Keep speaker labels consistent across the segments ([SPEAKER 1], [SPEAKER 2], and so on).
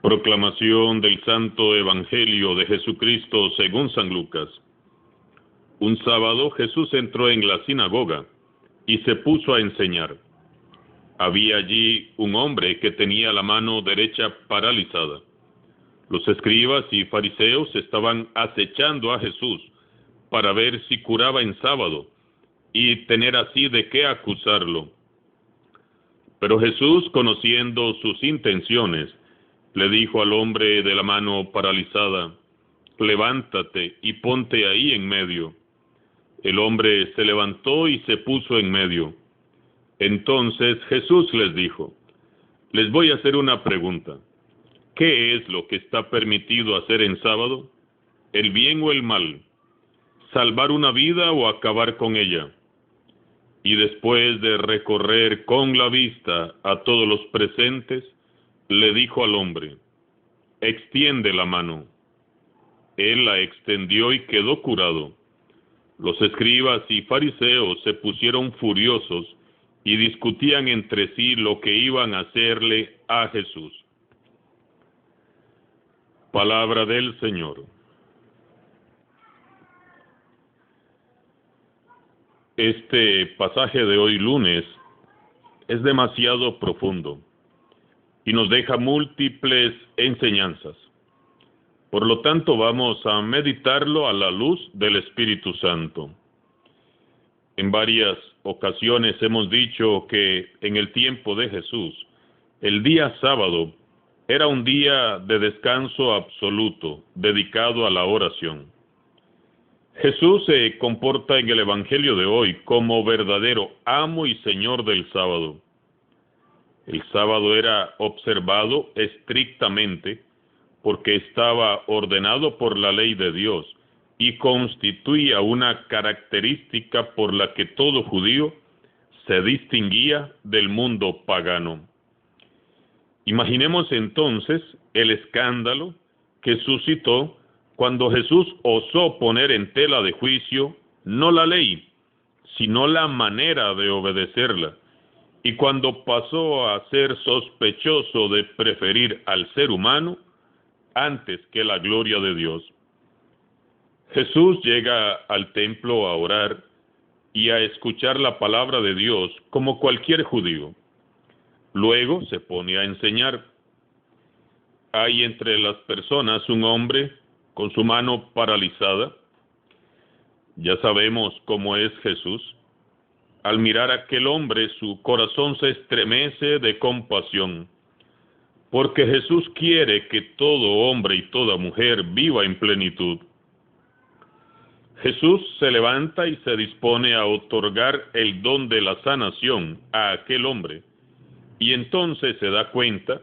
[SPEAKER 1] Proclamación del Santo Evangelio de Jesucristo según San Lucas. Un sábado Jesús entró en la sinagoga y se puso a enseñar. Había allí un hombre que tenía la mano derecha paralizada. Los escribas y fariseos estaban acechando a Jesús para ver si curaba en sábado y tener así de qué acusarlo. Pero Jesús, conociendo sus intenciones, le dijo al hombre de la mano paralizada: levántate y ponte ahí en medio. El hombre se levantó y se puso en medio. Entonces Jesús les dijo: les voy a hacer una pregunta. ¿Qué es lo que está permitido hacer en sábado? ¿El bien o el mal? ¿Salvar una vida o acabar con ella? Y después de recorrer con la vista a todos los presentes, le dijo al hombre: extiende la mano. Él la extendió y quedó curado. Los escribas y fariseos se pusieron furiosos y discutían entre sí lo que iban a hacerle a Jesús. Palabra del Señor. Este pasaje de hoy lunes es demasiado profundo y nos deja múltiples enseñanzas. Por lo tanto, vamos a meditarlo a la luz del Espíritu Santo. En varias ocasiones hemos dicho que en el tiempo de Jesús, el día sábado era un día de descanso absoluto, dedicado a la oración. Jesús se comporta en el Evangelio de hoy como verdadero amo y Señor del sábado. El sábado era observado estrictamente porque estaba ordenado por la ley de Dios y constituía una característica por la que todo judío se distinguía del mundo pagano. Imaginemos entonces el escándalo que suscitó cuando Jesús osó poner en tela de juicio no la ley, sino la manera de obedecerla, y cuando pasó a ser sospechoso de preferir al ser humano antes que la gloria de Dios. Jesús llega al templo a orar y a escuchar la palabra de Dios como cualquier judío. Luego se pone a enseñar. Hay entre las personas un hombre con su mano paralizada. Ya sabemos cómo es Jesús. Al mirar a aquel hombre, su corazón se estremece de compasión, porque Jesús quiere que todo hombre y toda mujer viva en plenitud. Jesús se levanta y se dispone a otorgar el don de la sanación a aquel hombre, y entonces se da cuenta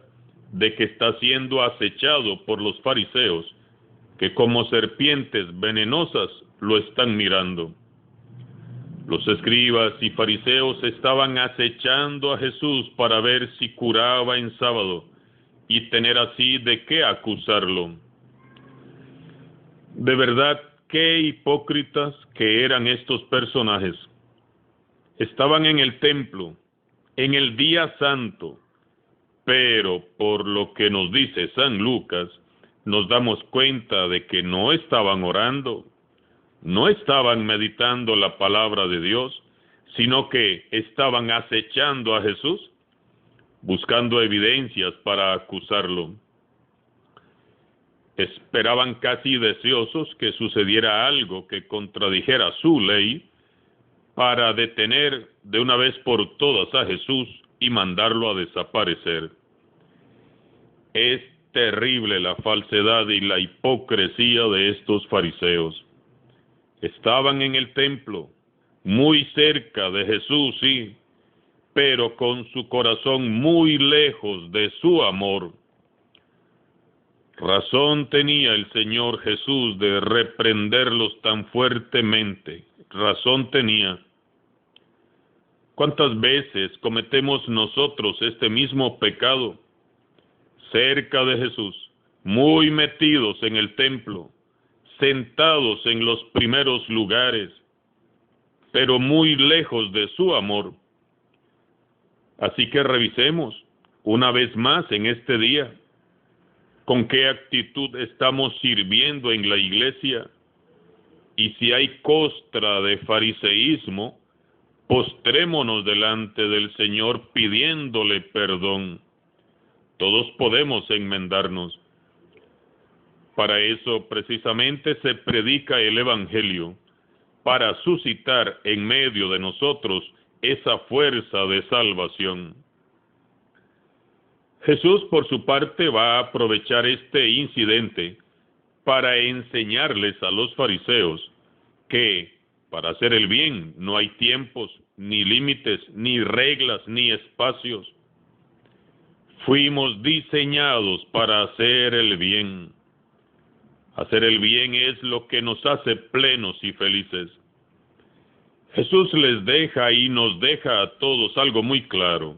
[SPEAKER 1] de que está siendo acechado por los fariseos, que como serpientes venenosas lo están mirando. Los escribas y fariseos estaban acechando a Jesús para ver si curaba en sábado y tener así de qué acusarlo. De verdad, qué hipócritas que eran estos personajes. Estaban en el templo, en el día santo, pero por lo que nos dice San Lucas, nos damos cuenta de que no estaban orando, no estaban meditando la palabra de Dios, sino que estaban acechando a Jesús, buscando evidencias para acusarlo. Esperaban casi deseosos que sucediera algo que contradijera su ley para detener de una vez por todas a Jesús y mandarlo a desaparecer. Es terrible la falsedad y la hipocresía de estos fariseos. Estaban en el templo, muy cerca de Jesús, sí, pero con su corazón muy lejos de su amor. Razón tenía el Señor Jesús de reprenderlos tan fuertemente. Razón tenía. ¿Cuántas veces cometemos nosotros este mismo pecado? Cerca de Jesús, muy metidos en el templo, sentados en los primeros lugares, pero muy lejos de su amor. Así que revisemos una vez más en este día. ¿Con qué actitud estamos sirviendo en la iglesia? Y si hay costra de fariseísmo, postrémonos delante del Señor pidiéndole perdón. Todos podemos enmendarnos. Para eso precisamente se predica el Evangelio, para suscitar en medio de nosotros esa fuerza de salvación. Jesús, por su parte, va a aprovechar este incidente para enseñarles a los fariseos que para hacer el bien no hay tiempos, ni límites, ni reglas, ni espacios. Fuimos diseñados para hacer el bien. Hacer el bien es lo que nos hace plenos y felices. Jesús les deja y nos deja a todos algo muy claro.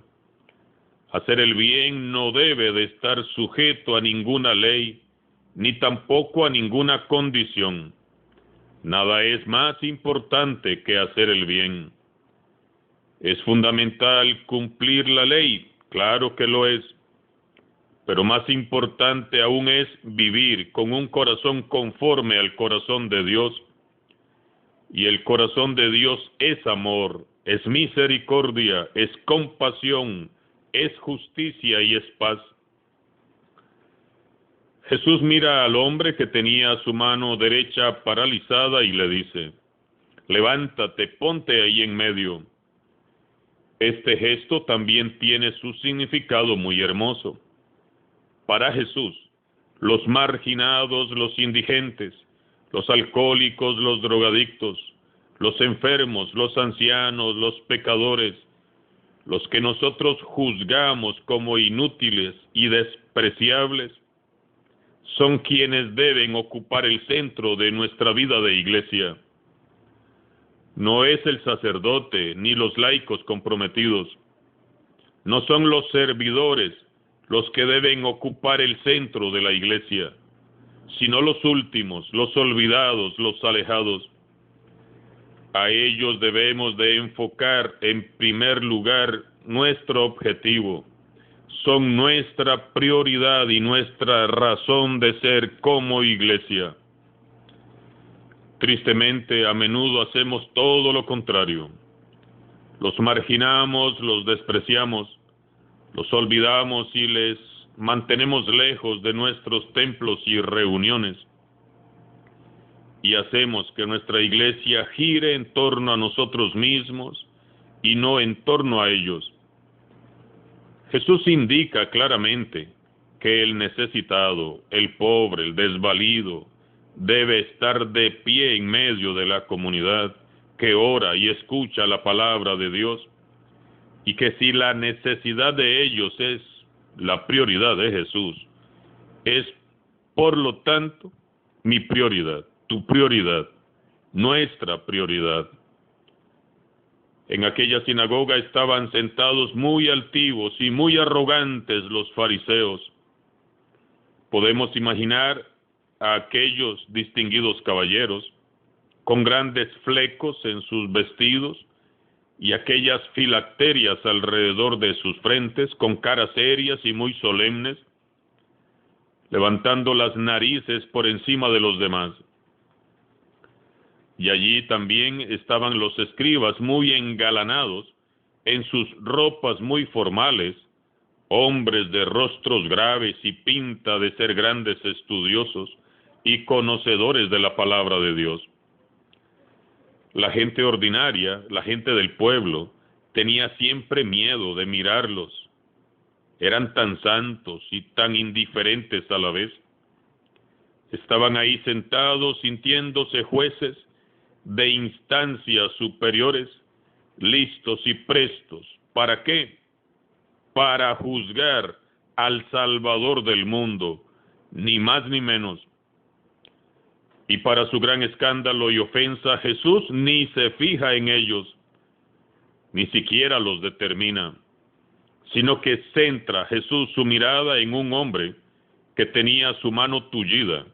[SPEAKER 1] Hacer el bien no debe de estar sujeto a ninguna ley, ni tampoco a ninguna condición. Nada es más importante que hacer el bien. ¿Es fundamental cumplir la ley? Claro que lo es. Pero más importante aún es vivir con un corazón conforme al corazón de Dios. Y el corazón de Dios es amor, es misericordia, es compasión, es justicia y es paz. Jesús mira al hombre que tenía su mano derecha paralizada y le dice: levántate, ponte ahí en medio. Este gesto también tiene su significado muy hermoso. Para Jesús, los marginados, los indigentes, los alcohólicos, los drogadictos, los enfermos, los ancianos, los pecadores, los que nosotros juzgamos como inútiles y despreciables, son quienes deben ocupar el centro de nuestra vida de iglesia. No es el sacerdote ni los laicos comprometidos. No son los servidores los que deben ocupar el centro de la iglesia, sino los últimos, los olvidados, los alejados. A ellos debemos de enfocar en primer lugar nuestro objetivo. Son nuestra prioridad y nuestra razón de ser como iglesia. Tristemente, a menudo hacemos todo lo contrario. Los marginamos, los despreciamos, los olvidamos y les mantenemos lejos de nuestros templos y reuniones. Y hacemos que nuestra iglesia gire en torno a nosotros mismos y no en torno a ellos. Jesús indica claramente que el necesitado, el pobre, el desvalido, debe estar de pie en medio de la comunidad que ora y escucha la palabra de Dios, y que si la necesidad de ellos es la prioridad de Jesús, es por lo tanto mi prioridad, tu prioridad, nuestra prioridad. En aquella sinagoga estaban sentados muy altivos y muy arrogantes los fariseos. Podemos imaginar a aquellos distinguidos caballeros con grandes flecos en sus vestidos y aquellas filacterias alrededor de sus frentes, con caras serias y muy solemnes, levantando las narices por encima de los demás. Y allí también estaban los escribas muy engalanados, en sus ropas muy formales, hombres de rostros graves y pinta de ser grandes estudiosos y conocedores de la palabra de Dios. La gente ordinaria, la gente del pueblo, tenía siempre miedo de mirarlos. Eran tan santos y tan indiferentes a la vez. Estaban ahí sentados sintiéndose jueces de instancias superiores, listos y prestos. ¿Para qué? Para juzgar al Salvador del mundo, ni más ni menos. Y para su gran escándalo y ofensa, Jesús ni se fija en ellos, ni siquiera los determina, sino que centra Jesús su mirada en un hombre que tenía su mano tullida,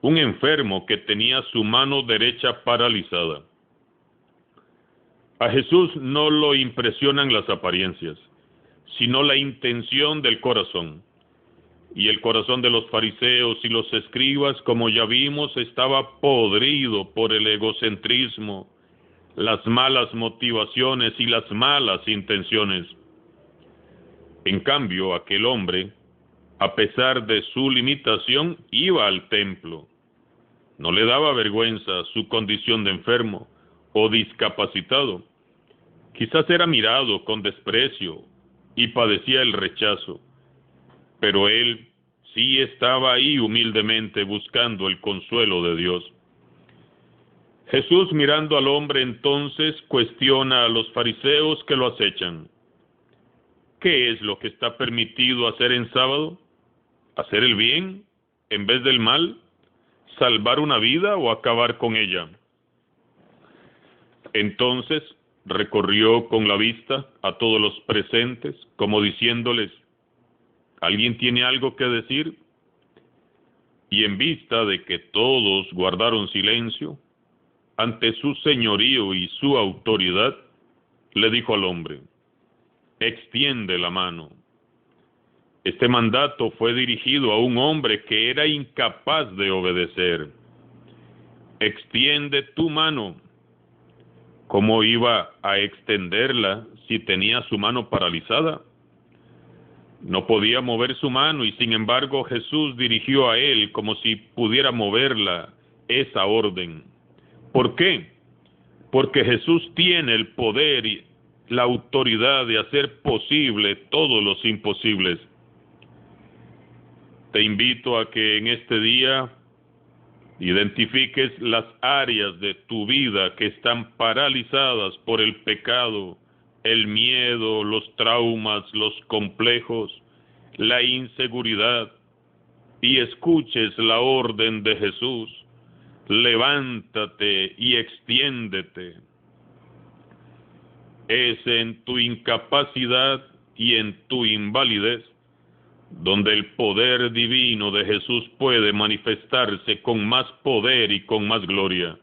[SPEAKER 1] un enfermo que tenía su mano derecha paralizada. A Jesús no lo impresionan las apariencias, sino la intención del corazón. Y el corazón de los fariseos y los escribas, como ya vimos, estaba podrido por el egocentrismo, las malas motivaciones y las malas intenciones. En cambio, aquel hombre, a pesar de su limitación, iba al templo. No le daba vergüenza su condición de enfermo o discapacitado. Quizás era mirado con desprecio y padecía el rechazo, pero él sí estaba ahí humildemente buscando el consuelo de Dios. Jesús, mirando al hombre, entonces cuestiona a los fariseos que lo acechan. ¿Qué es lo que está permitido hacer en sábado? ¿Hacer el bien en vez del mal? ¿Salvar una vida o acabar con ella? Entonces recorrió con la vista a todos los presentes, como diciéndoles: ¿alguien tiene algo que decir? Y en vista de que todos guardaron silencio ante su señorío y su autoridad, le dijo al hombre: extiende la mano. Este mandato fue dirigido a un hombre que era incapaz de obedecer. Extiende tu mano. ¿Cómo iba a extenderla si tenía su mano paralizada? No podía mover su mano y sin embargo Jesús dirigió a él como si pudiera moverla, esa orden. ¿Por qué? Porque Jesús tiene el poder y la autoridad de hacer posible todos los imposibles. Te invito a que en este día identifiques las áreas de tu vida que están paralizadas por el pecado, el miedo, los traumas, los complejos, la inseguridad, y escuches la orden de Jesús: levántate y extiéndete. Es en tu incapacidad y en tu invalidez donde el poder divino de Jesús puede manifestarse con más poder y con más gloria.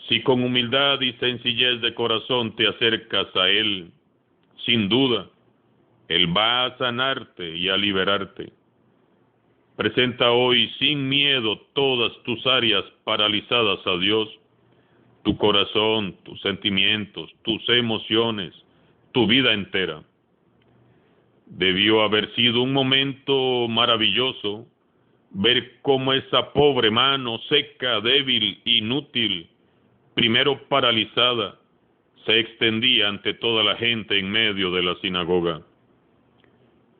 [SPEAKER 1] Si con humildad y sencillez de corazón te acercas a Él, sin duda, Él va a sanarte y a liberarte. Presenta hoy sin miedo todas tus áreas paralizadas a Dios: tu corazón, tus sentimientos, tus emociones, tu vida entera. Debió haber sido un momento maravilloso ver cómo esa pobre mano seca, débil, inútil, primero paralizada, se extendía ante toda la gente en medio de la sinagoga.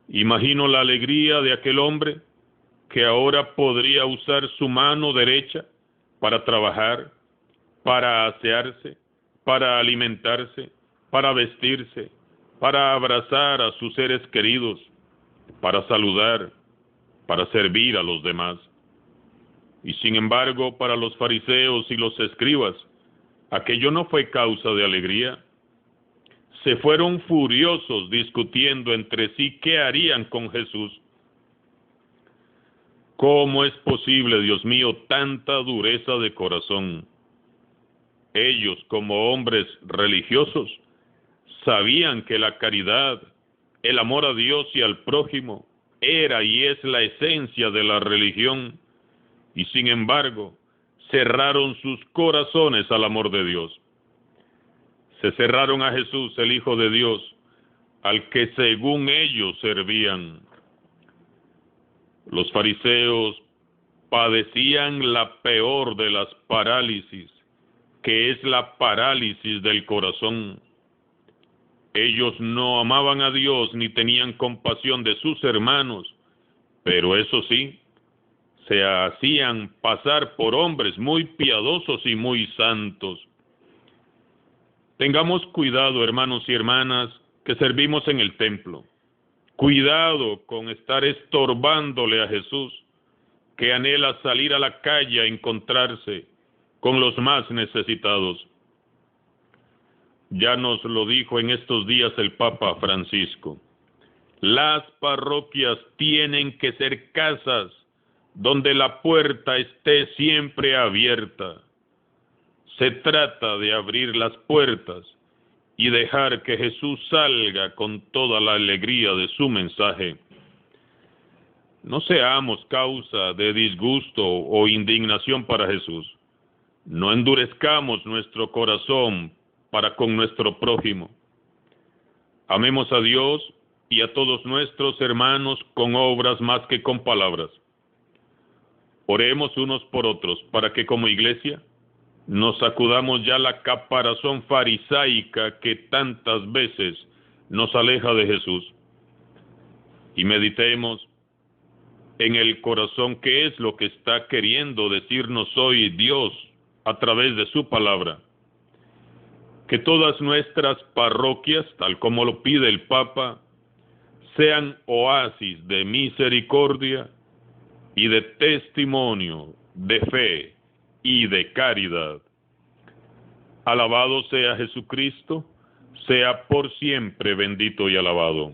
[SPEAKER 1] Imagino la alegría de aquel hombre que ahora podría usar su mano derecha para trabajar, para asearse, para alimentarse, para vestirse, para abrazar a sus seres queridos, para saludar, para servir a los demás. Y sin embargo, para los fariseos y los escribas, aquello no fue causa de alegría. Se fueron furiosos discutiendo entre sí qué harían con Jesús. ¿Cómo es posible, Dios mío, tanta dureza de corazón? Ellos, como hombres religiosos, sabían que la caridad, el amor a Dios y al prójimo, era y es la esencia de la religión, y sin embargo, cerraron sus corazones al amor de Dios. Se cerraron a Jesús, el Hijo de Dios, al que según ellos servían. Los fariseos padecían la peor de las parálisis, que es la parálisis del corazón. Ellos no amaban a Dios ni tenían compasión de sus hermanos, pero eso sí, se hacían pasar por hombres muy piadosos y muy santos. Tengamos cuidado, hermanos y hermanas, que servimos en el templo. Cuidado con estar estorbándole a Jesús, que anhela salir a la calle a encontrarse con los más necesitados. Ya nos lo dijo en estos días el Papa Francisco. Las parroquias tienen que ser casas donde la puerta esté siempre abierta. Se trata de abrir las puertas y dejar que Jesús salga con toda la alegría de su mensaje. No seamos causa de disgusto o indignación para Jesús. No endurezcamos nuestro corazón para con nuestro prójimo. Amemos a Dios y a todos nuestros hermanos con obras más que con palabras. Oremos unos por otros para que como iglesia nos sacudamos ya la caparazón farisaica que tantas veces nos aleja de Jesús. Y meditemos en el corazón qué es lo que está queriendo decirnos hoy Dios a través de su palabra. Que todas nuestras parroquias, tal como lo pide el Papa, sean oasis de misericordia y de testimonio, de fe y de caridad. Alabado sea Jesucristo, sea por siempre bendito y alabado.